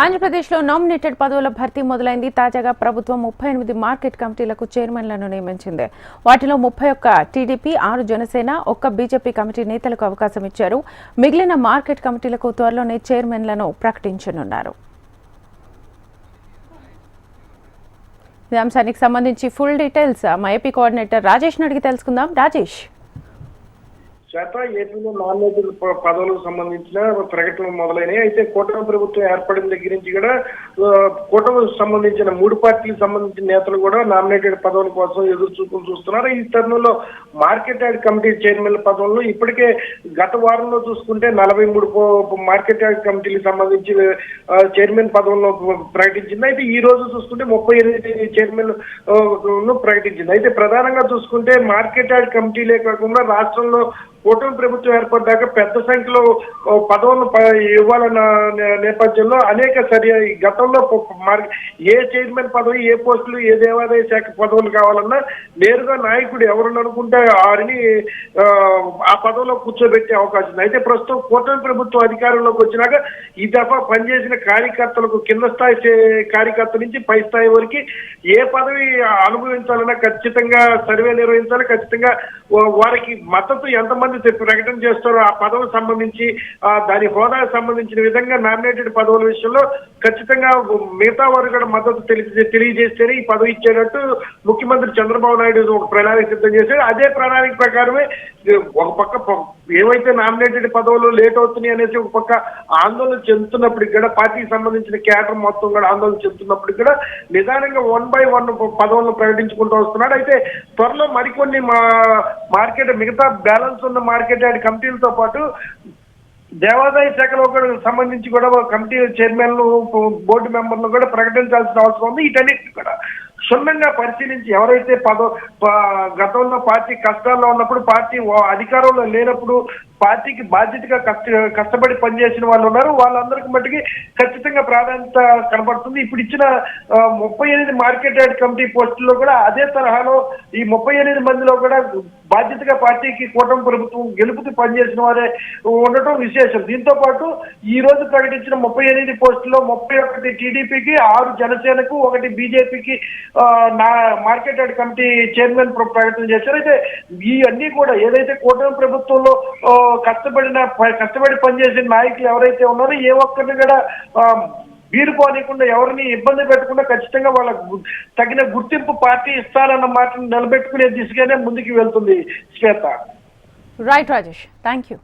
ఆంధ్రప్రదేశ్లో నామినేటెడ్ పదవుల భర్తీ మొదలైంది. తాజాగా ప్రభుత్వం 38 మార్కెట్ కమిటీలకు చైర్మన్లను నియమించింది. వాటిలో 31 టీడీపీ, 6 జనసేన, 1 బీజేపీ కమిటీ నేతలకు అవకాశం ఇచ్చారు. మిగిలిన మార్కెట్ కమిటీలకు త్వరలోనే చైర్మన్లను ప్రకటించనున్నారు. ఈ అంశానికి సంబంధించి ఫుల్ డీటెయిల్స్ మా ఏపీ కోఆర్డినేటర్ రాజేష్ అడిగి తెలుసుకుందాం. రాజేష్, ఏపీలో నామినేటెడ్ పదవులకు సంబంధించిన ప్రకటనలు మొదలైనవి. అయితే కూటమి ప్రభుత్వం ఏర్పడిన దగ్గర నుంచి కూడా కూటమికి సంబంధించిన 3 పార్టీలకు సంబంధించిన నేతలు కూడా నామినేటెడ్ పదవుల కోసం ఎదురు చూపులు చూస్తున్నారు. ఈ తరుణంలో మార్కెట్ యార్డ్ కమిటీ చైర్మన్ పదవులను ఇప్పటికే గత వారంలో చూసుకుంటే 43 మార్కెట్ యార్డ్ కమిటీలకు సంబంధించి చైర్మన్ పదవులను ప్రకటించింది. అయితే ఈ రోజు చూసుకుంటే 38 చైర్మన్ ప్రకటించింది. అయితే ప్రధానంగా చూసుకుంటే మార్కెట్ యార్డ్ కమిటీలే కాకుండా రాష్ట్రంలో కూటమి ప్రభుత్వం ఏర్పడ్డాక పెద్ద సంఖ్యలో పదవులను ఇవ్వాలన్న నేపథ్యంలో అనేక గతంలో ఏ చైర్మన్ పదవి, ఏ పోస్టులు, ఏ దేవాదాయ శాఖ పదవులు కావాలన్నా నేరుగా నాయకుడు ఎవరు అనుకుంటే వారిని ఆ పదవిలో కూర్చోబెట్టే అవకాశం ఉంది. అయితే ప్రస్తుతం కూటమి ప్రభుత్వం అధికారంలోకి వచ్చినాక ఈ దఫా పనిచేసిన కార్యకర్తలకు కింద స్థాయి కార్యకర్త నుంచి పై స్థాయి వరకు ఏ పదవి అనుభవించాలన్నా ఖచ్చితంగా సర్వే నిర్వహించాలి. ఖచ్చితంగా వారికి మద్దతు ఎంతమంది ప్రకటన చేస్తారో ఆ పదవికి సంబంధించి దాని హోదాకు సంబంధించిన విధంగా నామినేటెడ్ పదవుల విషయంలో ఖచ్చితంగా మిగతా వారు కూడా మద్దతు తెలియజేస్తేనే ఈ పదవి ఇచ్చేటట్టు ముఖ్యమంత్రి చంద్రబాబు నాయుడు ఒక ప్రణాళిక సిద్ధం చేశారు. అదే ప్రణాళిక ప్రకారమే ఒక పక్క ఏవైతే నామినేటెడ్ పదవులు లేట్ అవుతున్నాయి అనేసి ఒక పక్క ఆందోళన చెందుతున్నప్పటికి కూడా పార్టీకి సంబంధించిన కేడర్ మొత్తం కూడా ఆందోళన చెందుతున్నప్పటికి కూడా నిదానంగా 1 by 1 పదవులను ప్రకటించుకుంటూ వస్తున్నాడు. అయితే త్వరలో మరికొన్ని మిగతా బ్యాలెన్స్ ఉన్న మార్కెట్ యార్డ్ కమిటీలతో పాటు దేవాదాయ శాఖలో కూడా సంబంధించి కూడా కమిటీ చైర్మన్లు, బోర్డు మెంబర్లు కూడా ప్రకటించాల్సిన అవసరం ఉంది. వీటన్నిటి కూడా క్షుణ్ణంగా పరిశీలించి ఎవరైతే గతంలో పార్టీ కష్టాల్లో ఉన్నప్పుడు, పార్టీ అధికారంలో లేనప్పుడు పార్టీకి బాధ్యతగా కష్టపడి పనిచేసిన వాళ్ళు ఉన్నారు, వాళ్ళందరికీ మట్టుకి ఖచ్చితంగా ప్రాధాన్యత కనబడుతుంది. ఇప్పుడు ఇచ్చిన 38 మార్కెట్ యార్డ్ కమిటీ పోస్టుల్లో కూడా అదే తరహాలో ఈ 38 మందిలో కూడా బాధ్యతగా పార్టీకి కూటమి ప్రభుత్వం గెలుపుకి పనిచేసిన వారే ఉండటం విశేషం. దీంతో పాటు ఈ రోజు ప్రకటించిన 38 పోస్టుల్లో 31 టీడీపీకి, 6 జనసేనకు, 1 బీజేపీకి మార్కెట్ యార్డ్ కమిటీ చైర్మన్ ప్రకటన చేశారు. అయితే ఈ అన్ని కూడా ఏదైతే కూటమి ప్రభుత్వంలో కష్టపడి పనిచేసిన నాయకులు ఎవరైతే ఉన్నారో ఏ ఒక్కరిని కూడా వీరుకోనికుండా, ఎవరిని ఇబ్బంది పెట్టకుండా ఖచ్చితంగా వాళ్ళకు తగిన గుర్తింపు పార్టీ ఇస్తారన్న మాటను నిలబెట్టుకునే దిశగానే ముందుకు వెళ్తుంది Shweta. Right Rajesh, thank you.